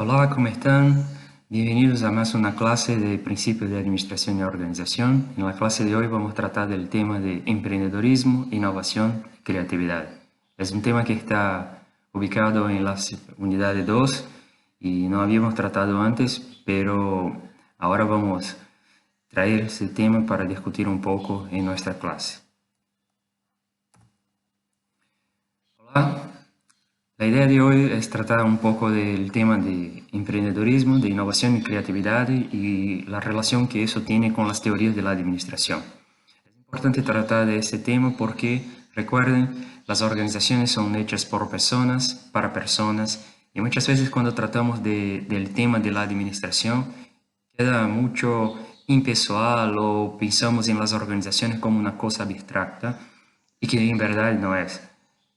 Hola, ¿cómo están? Bienvenidos a más una clase de Principios de Administración y Organización. En la clase de hoy vamos a tratar del tema de emprendedorismo, innovación y creatividad. Es un tema que está ubicado en la unidad 2 y no habíamos tratado antes, pero ahora vamos a traer ese tema para discutir un poco en nuestra clase. Hola. La idea de hoy es tratar un poco del tema de emprendedorismo, de innovación y creatividad y la relación que eso tiene con las teorías de la administración. Es importante tratar de este tema porque, recuerden, las organizaciones son hechas por personas, para personas, y muchas veces cuando tratamos del tema de la administración, queda mucho impessoal o pensamos en las organizaciones como una cosa abstracta y que en verdad no es.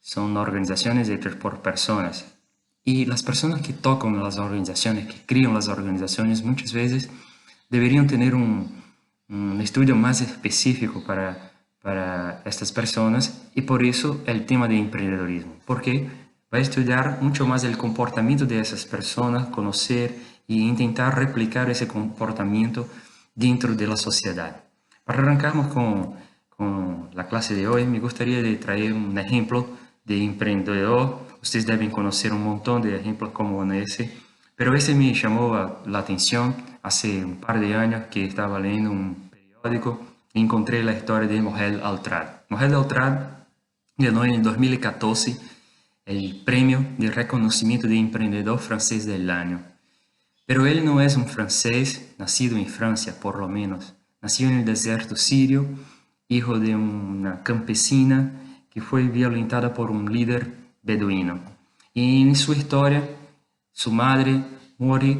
Son organizaciones hechas por personas. Y las personas que tocan las organizaciones, que crean las organizaciones, muchas veces deberían tener un estudio más específico para estas personas y por eso el tema de emprendedorismo. Porque va a estudiar mucho más el comportamiento de esas personas, conocer e intentar replicar ese comportamiento dentro de la sociedad. Para arrancarnos con la clase de hoy, me gustaría de traer un ejemplo de emprendedor. Ustedes deben conocer un montón de ejemplos como ese, pero ese me llamó la atención hace un par de años que estaba leyendo un periódico y encontré la historia de Mohel Altrad. Mohel Altrad ganó en el 2014 el premio de reconocimiento de emprendedor francés del año. Pero él no es un francés nacido en Francia, por lo menos. Nació en el desierto sirio, hijo de una campesina que fue violentada por un líder beduino. Y en su historia, su madre muere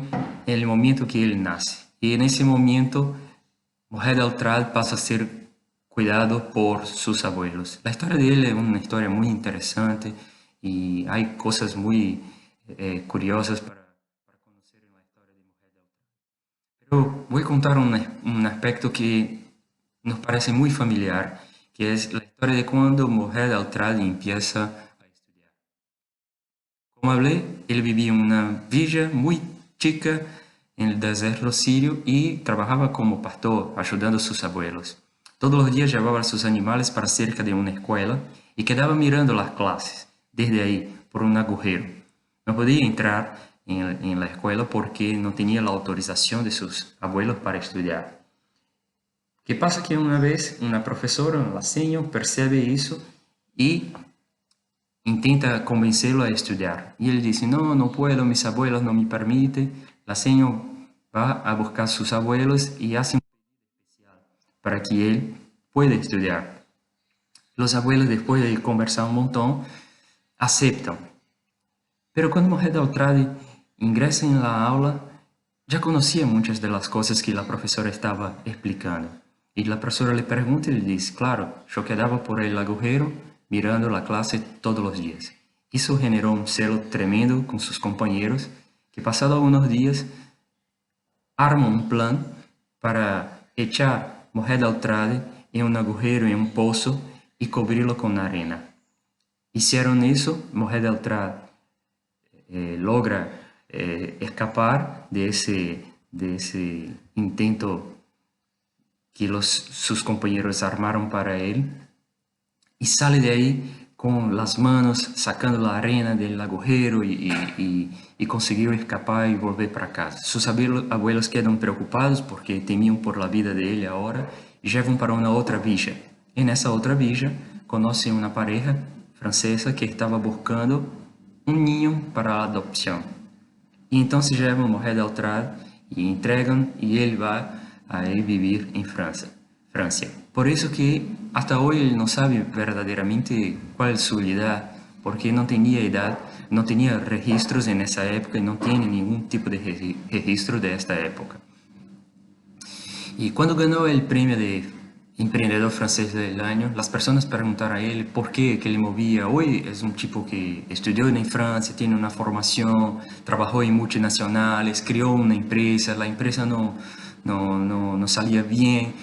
en el momento que él nace. Y en ese momento, Mohamed Al-Trad pasa a ser cuidado por sus abuelos. La historia de él es una historia muy interesante y hay cosas muy curiosas para conocer en la historia de Mohamed Al-Trad. Pero voy a contar un aspecto que nos parece muy familiar, que es la historia de cuando Mohamed Al-Trad empieza a estudiar. Como hablé, él vivía en una villa muy chica en el desierto sirio y trabajaba como pastor, ayudando a sus abuelos. Todos los días llevaba a sus animales para cerca de una escuela y quedaba mirando las clases, desde ahí, por un agujero. No podía entrar en la escuela porque no tenía la autorización de sus abuelos para estudiar. ¿Qué pasa? Que una vez una profesora, la señora, percibe eso y intenta convencerlo a estudiar. Y él dice, no, no puedo, mis abuelos no me permiten. La señora va a buscar a sus abuelos y hace un especial para que él pueda estudiar. Los abuelos, después de conversar un montón, aceptan. Pero cuando Mohamed Al-Tradi ingresa en la aula, ya conocía muchas de las cosas que la profesora estaba explicando. Y la profesora le pregunta y le dice, claro, yo quedaba por el agujero mirando la clase todos los días. Eso generó un celo tremendo con sus compañeros, que pasado unos días arma un plan para echar Mohamed Al-Tradi en un agujero, en un pozo, y cubrirlo con arena. Hicieron eso, Mohamed Al-Tradi logra escapar de ese intento que sus compañeros armaron para él y sale de ahí con las manos sacando la arena del agujero y consiguió escapar y volver para casa. Sus abuelos quedan preocupados porque temían por la vida de él ahora y llevan para una otra villa. En esa otra villa conocen una pareja francesa que estaba buscando un niño para la adopción. Y entonces llevan a Mohamed Al-Trad y entregan y él va a ir vivir en Francia. Por eso que hasta hoy él no sabe verdaderamente cuál es su edad, porque no tenía edad, no tenía registros en esa época y no tiene ningún tipo de registro de esta época. Y cuando ganó el premio de Emprendedor Francés del Año, las personas preguntaron a él por qué que le movía. Hoy es un tipo que estudió en Francia, tiene una formación, trabajó en multinacionales, creó una empresa, la empresa no salía bien,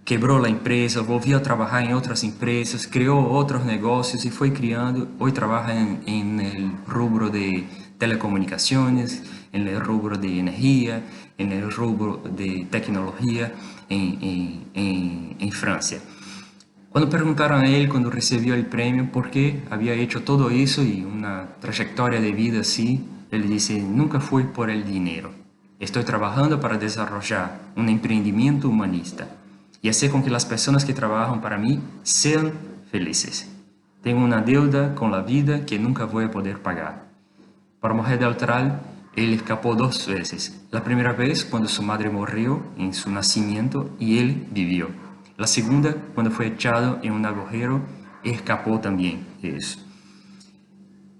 quebró la empresa, volvió a trabajar en otras empresas, creó otros negocios y fue creando. Hoy trabaja en el rubro de telecomunicaciones, en el rubro de energía, en el rubro de tecnología en Francia. Cuando preguntaron a él, cuando recibió el premio, por qué había hecho todo eso y una trayectoria de vida así, él dice, nunca fue por el dinero. Estoy trabajando para desarrollar un emprendimiento humanista y hacer con que las personas que trabajan para mí sean felices. Tengo una deuda con la vida que nunca voy a poder pagar. Para Mohamed Autral, él escapó 2 veces. La primera vez cuando su madre murió en su nacimiento y él vivió. La segunda cuando fue echado en un agujero y escapó también de eso.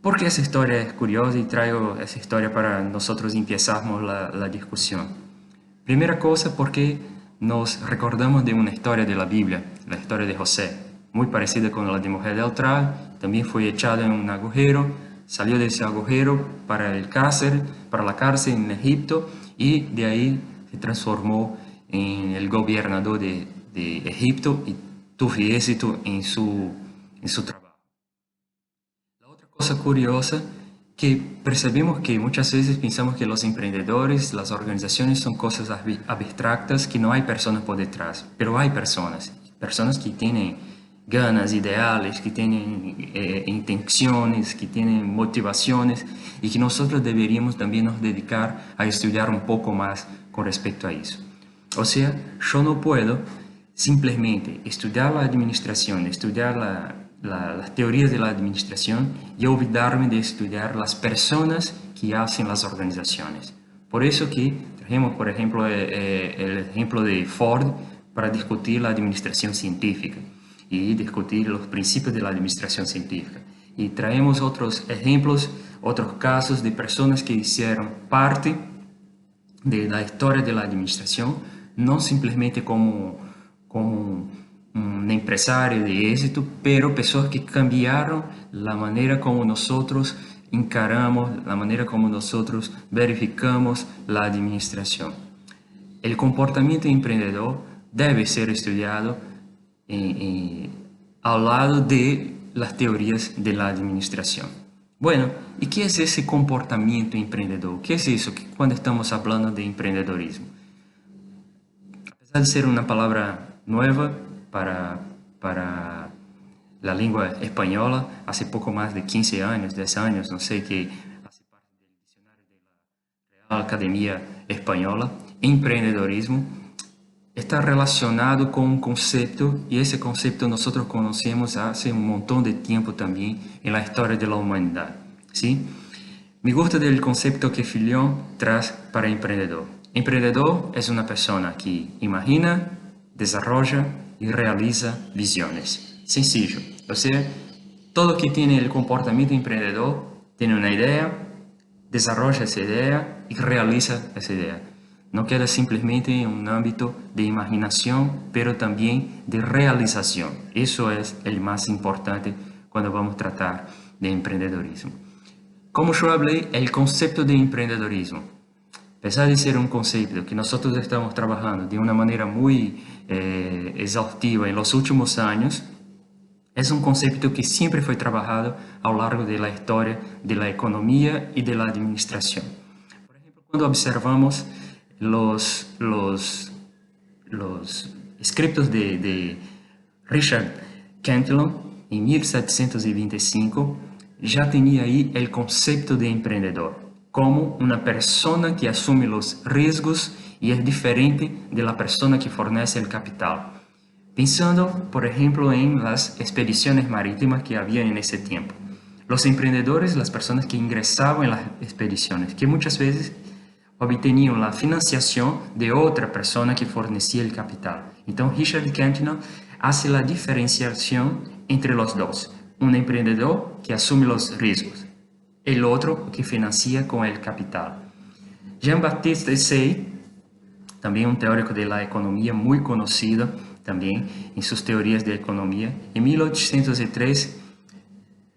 ¿Por qué esa historia es curiosa y traigo esa historia para nosotros empezarmos la discusión? Primera cosa porque nos recordamos de una historia de la Biblia, la historia de José, muy parecida con la de Mohamed Autral, también fue echado en un agujero, salió de ese agujero para la cárcel en Egipto y de ahí se transformó en el gobernador de Egipto y tuvo éxito en su trabajo. La otra cosa curiosa que percebemos que muchas veces pensamos que los emprendedores, las organizaciones son cosas abstractas, que no hay personas por detrás, pero hay personas que tienen ganas, ideales, que tienen intenciones, que tienen motivaciones y que nosotros deberíamos también nos dedicar a estudiar un poco más con respecto a eso. O sea, yo no puedo simplemente estudiar la administración, estudiar las teorías de la administración y olvidarme de estudiar las personas que hacen las organizaciones. Por eso que trajimos, por ejemplo, el ejemplo de Ford para discutir la administración científica y discutir los principios de la administración científica. Y traemos otros ejemplos, otros casos de personas que hicieron parte de la historia de la administración, no simplemente como un empresario de éxito, pero personas que cambiaron la manera como nosotros encaramos, la manera como nosotros verificamos la administración. El comportamiento emprendedor debe ser estudiado al lado de las teorías de la administración. Bueno, ¿y qué es ese comportamiento emprendedor? ¿Qué es eso cuando estamos hablando de emprendedorismo? A pesar de ser una palabra nueva para la lengua española, hace poco más de 15 años, 10 años, no sé, que hace parte del diccionario de la Real Academia Española, emprendedorismo está relacionado con un concepto y ese concepto nosotros conocemos hace un montón de tiempo también en la historia de la humanidad, ¿sí? Me gusta del concepto que Fillon trae para emprendedor. Emprendedor es una persona que imagina, desarrolla y realiza visiones. Sencillo. O sea, todo que tiene el comportamiento emprendedor tiene una idea, desarrolla esa idea y realiza esa idea. No queda simplemente en un ámbito de imaginación, pero también de realización. Eso es el más importante cuando vamos a tratar de emprendedorismo. Como yo hablé, el concepto de emprendedorismo, a pesar de ser un concepto que nosotros estamos trabajando de una manera muy exhaustiva en los últimos años, es un concepto que siempre fue trabajado a lo largo de la historia de la economía y de la administración. Por ejemplo, cuando observamos los escritos de Richard Cantillon en 1725, ya tenía ahí el concepto de emprendedor como una persona que asume los riesgos y es diferente de la persona que fornece el capital. Pensando, por ejemplo, en las expediciones marítimas que había en ese tiempo. Los emprendedores, las personas que ingresaban en las expediciones, que muchas veces obtenían la financiación de otra persona que fornecía el capital. Entonces, Richard Cantillon hace la diferenciación entre los dos. Un emprendedor que asume los riesgos, el otro que financia con el capital. Jean-Baptiste Say, también un teórico de la economía muy conocido también en sus teorías de economía, en 1803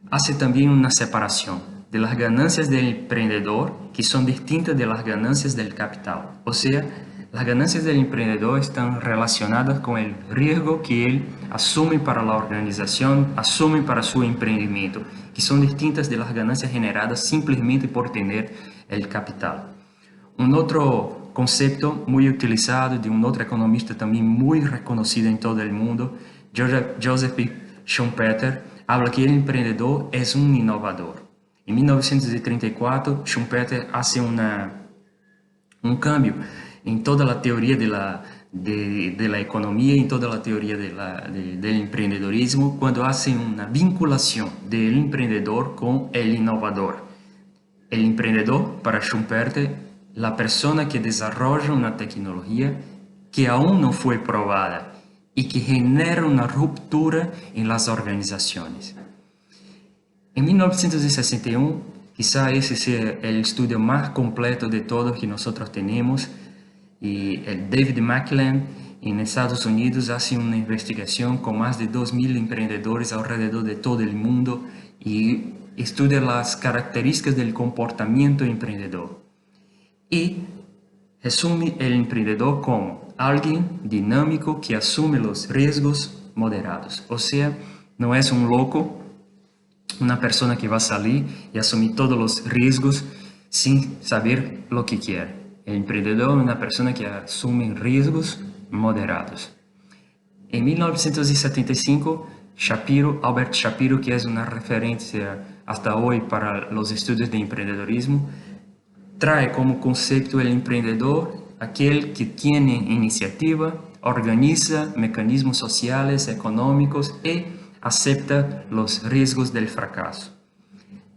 hace también una separación de las ganancias del emprendedor que son distintas de las ganancias del capital. O sea, las ganancias del emprendedor están relacionadas con el riesgo que él asume para la organización, asume para su emprendimiento, que son distintas de las ganancias generadas simplemente por tener el capital. Un otro concepto muy utilizado de un otro economista también muy reconocido en todo el mundo, Joseph Schumpeter, habla que el emprendedor es un innovador. En 1934, Schumpeter hace un cambio en toda la teoría de la economía y en toda la teoría del emprendedorismo cuando hace una vinculación del emprendedor con el innovador. El emprendedor, para Schumpeter, la persona que desarrolla una tecnología que aún no fue probada y que genera una ruptura en las organizaciones. En 1961, quizá ese sea el estudio más completo de todos que nosotros tenemos, y el David McLean en Estados Unidos hace una investigación con más de 2.000 emprendedores alrededor de todo el mundo y estudia las características del comportamiento emprendedor. Y resume el emprendedor como alguien dinámico que asume los riesgos moderados. O sea, no es un loco, una persona que va a salir y asumir todos los riesgos sin saber lo que quiere. El emprendedor es una persona que asume riesgos moderados. En 1975, Albert Shapiro, que es una referencia hasta hoy para los estudios de emprendedorismo, trae como concepto el emprendedor aquel que tiene iniciativa, organiza mecanismos sociales, económicos y acepta los riesgos del fracaso.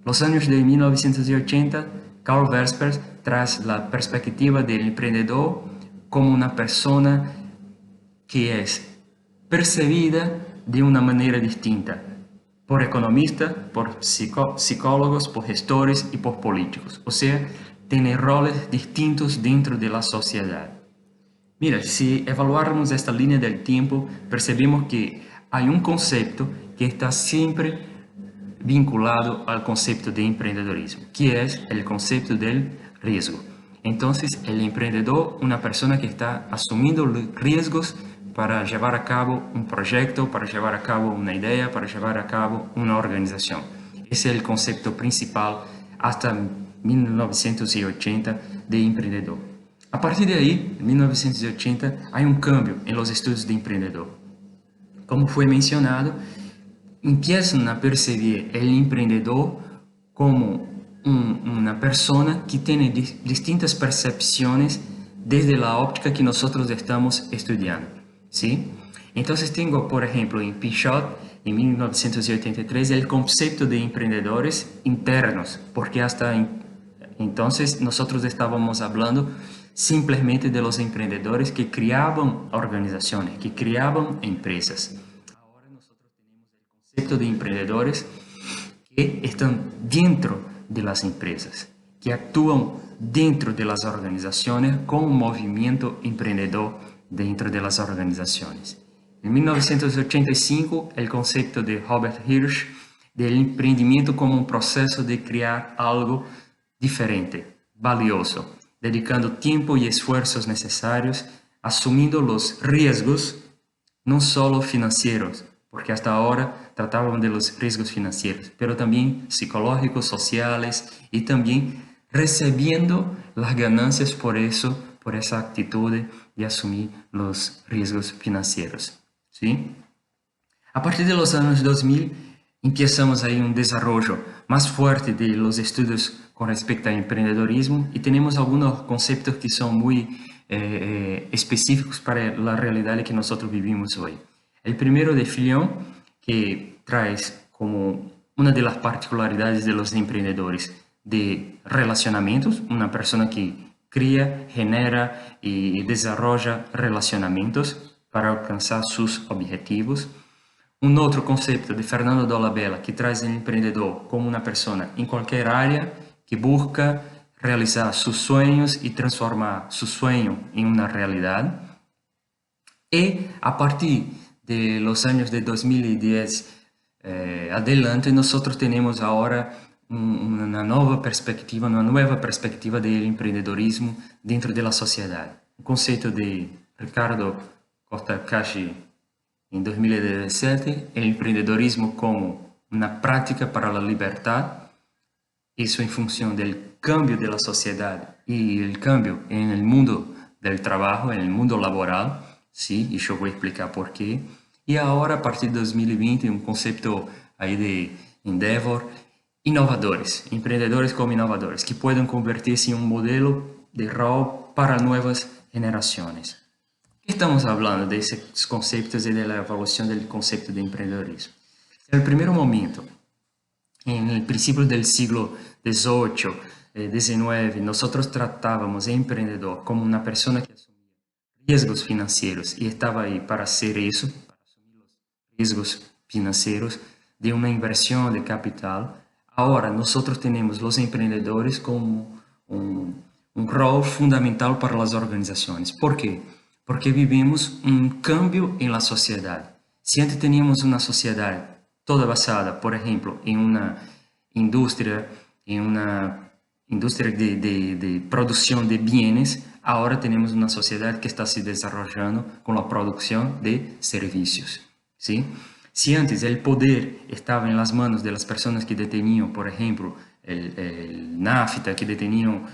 Los años de 1980, Carl Vespers trae la perspectiva del emprendedor como una persona que es percibida de una manera distinta por economistas, por psicólogos, por gestores y por políticos. O sea, tiene roles distintos dentro de la sociedad. Mira, si evaluáramos esta línea del tiempo, percebemos que hay un concepto que está siempre vinculado al concepto de emprendedorismo, que es el concepto del riesgo. Entonces, el emprendedor, una persona que está asumiendo riesgos para llevar a cabo un proyecto, para llevar a cabo una idea, para llevar a cabo una organización. Ese es el concepto principal hasta 1980 de emprendedor. A partir de ahí, en 1980, hay un cambio en los estudios de emprendedor. Como fue mencionado, empiezan a percibir el emprendedor como una persona que tiene distintas percepciones desde la óptica que nosotros estamos estudiando, ¿sí? Entonces tengo, por ejemplo, en Pichot, en 1983, el concepto de emprendedores internos, porque hasta entonces nosotros estábamos hablando simplemente de los emprendedores que creaban organizaciones, que creaban empresas. Ahora nosotros tenemos el concepto de emprendedores que están dentro de las empresas, que actúan dentro de las organizaciones con un movimiento emprendedor dentro de las organizaciones. En 1985, el concepto de Robert Hirsch del emprendimiento como un proceso de crear algo diferente, valioso, dedicando tiempo y esfuerzos necesarios, asumiendo los riesgos, no solo financieros, porque hasta ahora trataban de los riesgos financieros, pero también psicológicos, sociales y también recibiendo las ganancias por eso, por esa actitud de asumir los riesgos financieros, ¿sí? A partir de los años 2000 empezamos ahí un desarrollo más fuerte de los estudios con respecto al emprendedorismo y tenemos algunos conceptos que son muy específicos para la realidad que nosotros vivimos hoy. El primero de Fillon, que trae como una de las particularidades de los emprendedores de relacionamientos, una persona que crea, genera y desarrolla relacionamientos para alcanzar sus objetivos. Un otro concepto de Fernando Dolabella que trae el emprendedor como una persona en cualquier área que busca realizar sus sueños y transformar su sueño en una realidad. Y a partir de los años de 2010 adelante, nosotros tenemos ahora una nueva perspectiva del emprendedorismo dentro de la sociedad. Un concepto de Ricardo Cortacacci en 2017, el emprendedorismo como una práctica para la libertad, eso en función del cambio de la sociedad y el cambio en el mundo del trabajo, en el mundo laboral, ¿sí? Y yo voy a explicar por qué. Y ahora, a partir de 2020, un concepto ahí de Endeavor, innovadores, emprendedores como innovadores, que pueden convertirse en un modelo de rol para nuevas generaciones. ¿Qué estamos hablando de esos conceptos y de la evolución del concepto de emprendedorismo? En el primer momento, en el principio del siglo XVIII, XIX, nosotros tratábamos el emprendedor como una persona que asumía riesgos financieros y estaba ahí para hacer eso, para asumir los riesgos financieros de una inversión de capital. Ahora nosotros tenemos los emprendedores como un rol fundamental para las organizaciones. ¿Por qué? Porque vivimos un cambio en la sociedad. Si antes teníamos una sociedad toda basada, por ejemplo, en una industria, de producción de bienes, ahora tenemos una sociedad que está se desarrollando con la producción de servicios, ¿sí? Si antes el poder estaba en las manos de las personas que detenían, por ejemplo, el NAFTA, que detenían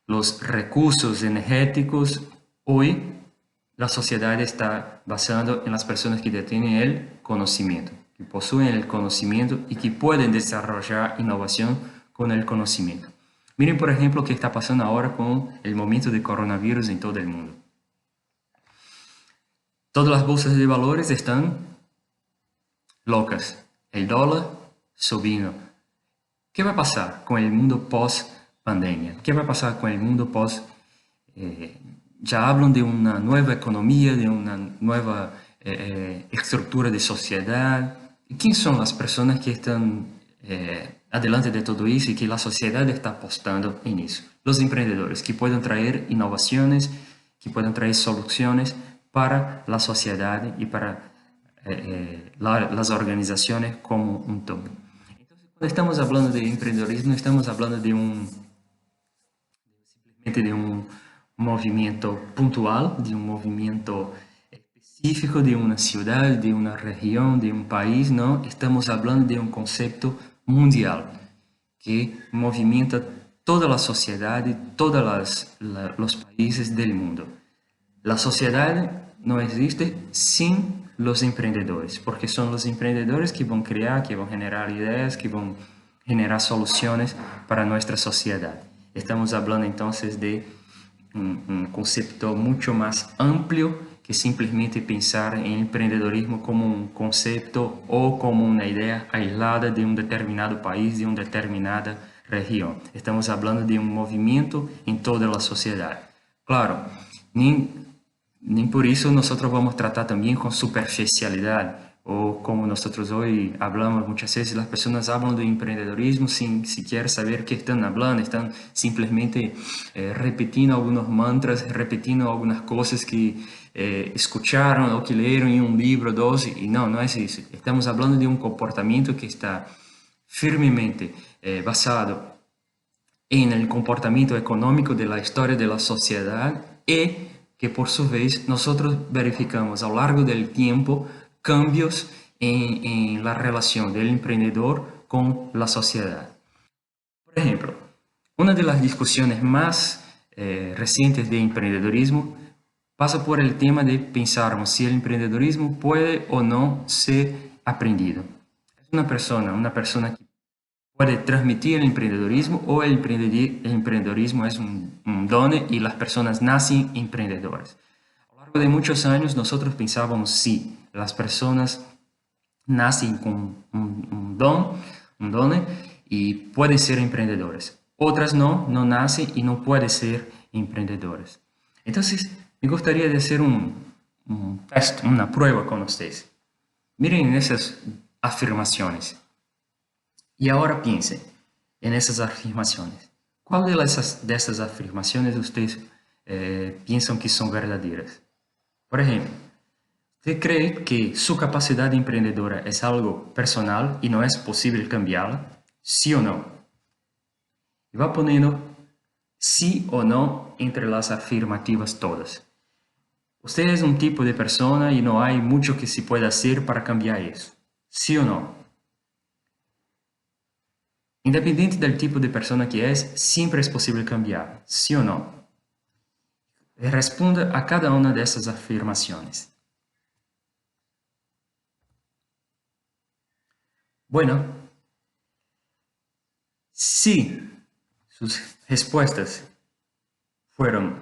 los recursos energéticos, hoy la sociedad está basada en las personas que tienen el conocimiento, que poseen el conocimiento y que pueden desarrollar innovación con el conocimiento. Miren, por ejemplo, qué está pasando ahora con el momento de coronavirus en todo el mundo. Todas las bolsas de valores están locas. El dólar subiendo. ¿Qué va a pasar con el mundo post-pandemia? ¿Qué va a pasar con el mundo post ya hablan de una nueva economía, de una nueva estructura de sociedad? ¿Quién son las personas que están adelante de todo eso y que la sociedad está apostando en eso? Los emprendedores que pueden traer innovaciones, que pueden traer soluciones para la sociedad y para las organizaciones como un todo. Entonces, cuando estamos hablando de emprendedorismo, estamos hablando simplemente de un movimiento puntual, de un movimiento específico de una ciudad, de una región, de un país, no, estamos hablando de un concepto mundial que movimenta toda la sociedad y todos los países del mundo. La sociedad no existe sin los emprendedores, porque son los emprendedores que van a crear, que van a generar ideas, que van a generar soluciones para nuestra sociedad. Estamos hablando entonces de un concepto mucho más amplio que simplesmente pensar en emprendedorismo como un concepto o como una idea aislada de un determinado país, de una determinada región. Estamos hablando de un movimiento en toda la sociedad. Claro, ni por eso nosotros vamos a tratar también con superficialidad o como nosotros hoy hablamos muchas veces, las personas hablan de emprendedorismo sin siquiera saber qué están hablando, están simplemente repitiendo algunos mantras, repitiendo algunas cosas que escucharon o que leyeron en un libro, dos, y no, no es eso. Estamos hablando de un comportamiento que está firmemente basado en el comportamiento económico de la historia de la sociedad y que por su vez nosotros verificamos a lo largo del tiempo cambios en la relación del emprendedor con la sociedad. Por ejemplo, una de las discusiones más recientes de emprendedorismo pasa por el tema de pensarmos si el emprendedorismo puede o no ser aprendido. Es una persona que puede transmitir el emprendedorismo o el emprendedorismo es un don y las personas nacen emprendedores. A lo largo de muchos años nosotros pensábamos sí, las personas nacen con un don y pueden ser emprendedores. Otras no nacen y no pueden ser emprendedores. Entonces, me gustaría de hacer un test, una prueba con ustedes. Miren esas afirmaciones. Y ahora piensen en esas afirmaciones. ¿Cuál de esas afirmaciones ustedes piensan que son verdaderas? Por ejemplo, ¿usted cree que su capacidad emprendedora es algo personal y no es posible cambiarla? ¿Sí o no? Y va poniendo sí o no entre las afirmativas todas. Usted es un tipo de persona y no hay mucho que se pueda hacer para cambiar eso. ¿Sí o no? Independiente del tipo de persona que siempre es posible cambiar, ¿sí o no? Responda a cada una de esas afirmaciones. Bueno, si sus respuestas fueron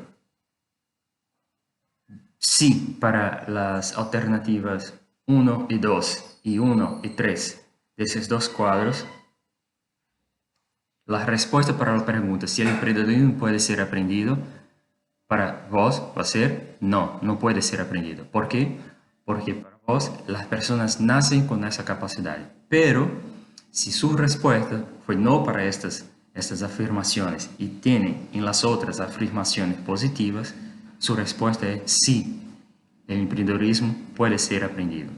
sí para las alternativas 1 y 2 y 1 y 3 de esos dos cuadros, la respuesta para la pregunta si el emprendedorismo puede ser aprendido, para vos va a ser no, no puede ser aprendido. ¿Por qué? Porque para vos las personas nacen con esa capacidad. Pero si su respuesta fue no para estas afirmaciones y tienen en las otras afirmaciones positivas, su respuesta es sí, el emprendedorismo puede ser aprendido.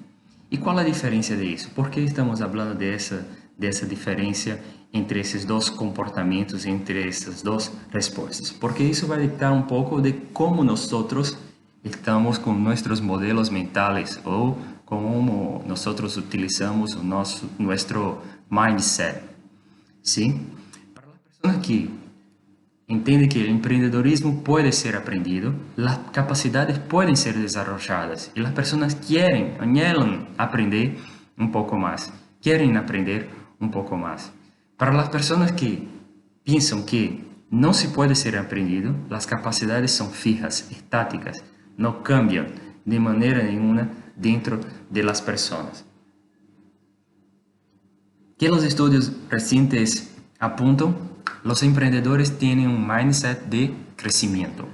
¿Y cuál es la diferencia de eso? ¿Por qué estamos hablando de esa diferencia entre esos dos comportamientos, entre esas dos respuestas? Porque eso va a dictar un poco de cómo nosotros estamos con nuestros modelos mentales o cómo nosotros utilizamos nuestro mindset. ¿Sí? Para las personas que entienden que el emprendedorismo puede ser aprendido, las capacidades pueden ser desarrolladas y las personas anhelan aprender un poco más, quieren aprender un poco más. Para las personas que piensan que no se puede ser aprendido, las capacidades son fijas, estáticas, no cambian de manera ninguna dentro de las personas. ¿Qué los estudios recientes apuntan? Los emprendedores tienen un mindset de crecimiento.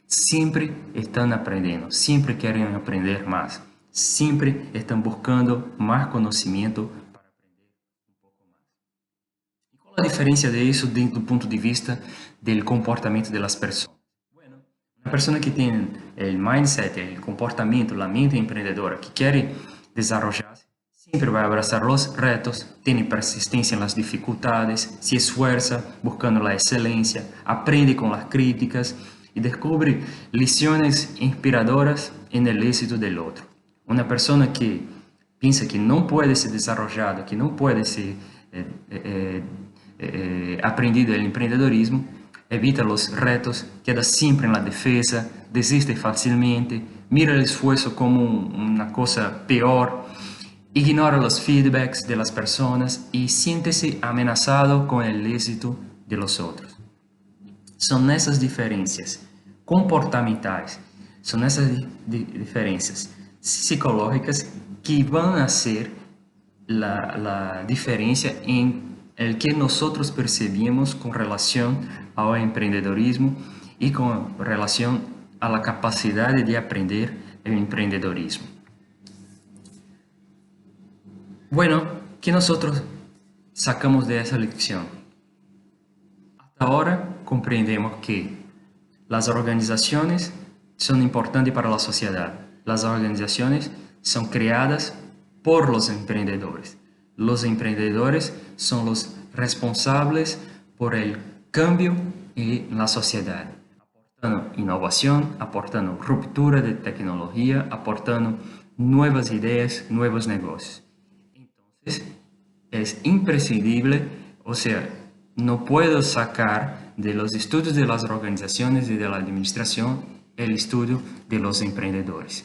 Siempre están aprendiendo, siempre quieren aprender más, siempre están buscando más conocimiento para aprender un poco más. ¿Y cuál es la diferencia de eso desde el punto de vista del comportamiento de las personas? Bueno, una persona que tiene el mindset, el comportamiento, la mente emprendedora, que quiere desarrollarse, siempre va a abrazar los retos, tiene persistencia en las dificultades, se esfuerza buscando la excelencia, aprende con las críticas y descubre lecciones inspiradoras en el éxito del otro. Una persona que piensa que no puede ser desarrollada, que no puede ser aprendido el emprendedorismo, evita los retos, queda siempre en la defensa, desiste fácilmente, mira el esfuerzo como una cosa peor, ignora los feedbacks de las personas y siéntese amenazado con el éxito de los otros. Son esas diferencias comportamentales, son esas diferencias psicológicas que van a hacer la diferencia en el que nosotros percibimos con relación al emprendedorismo y con relación a la capacidad de aprender el emprendedorismo. Bueno, ¿qué nosotros sacamos de esa lección? Hasta ahora comprendemos que las organizaciones son importantes para la sociedad. Las organizaciones son creadas por los emprendedores. Los emprendedores son los responsables por el cambio en la sociedad, aportando innovación, aportando ruptura de tecnología, aportando nuevas ideas, nuevos negocios. Entonces, es imprescindible, o sea, no puedo sacar de los estudios de las organizaciones y de la administración el estudio de los emprendedores.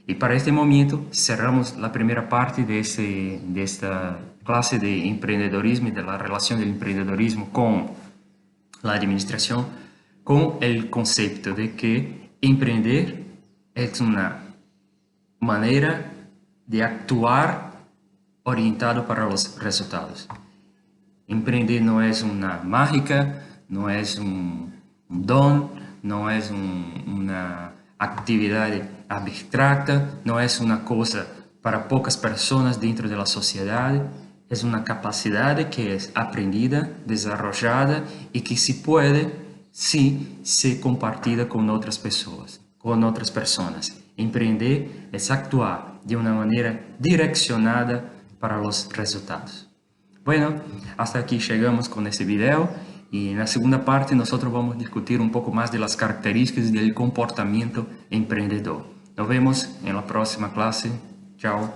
Y para este momento cerramos la primera parte de esta clase de emprendedorismo y de la relación del emprendedorismo con la administración, con el concepto de que emprender es una manera de actuar orientado para los resultados. Emprender no es una mágica, no es un don, no es una actividad abstracta, no es una cosa para pocas personas dentro de la sociedad, es una capacidad que es aprendida, desarrollada y que se puede, sí, ser compartida con otras personas, Emprender es actuar de una manera direccionada para los resultados. Bueno, hasta aquí llegamos con este video y en la segunda parte nosotros vamos a discutir un poco más de las características del comportamiento emprendedor. Nos vemos en la próxima clase. Chao.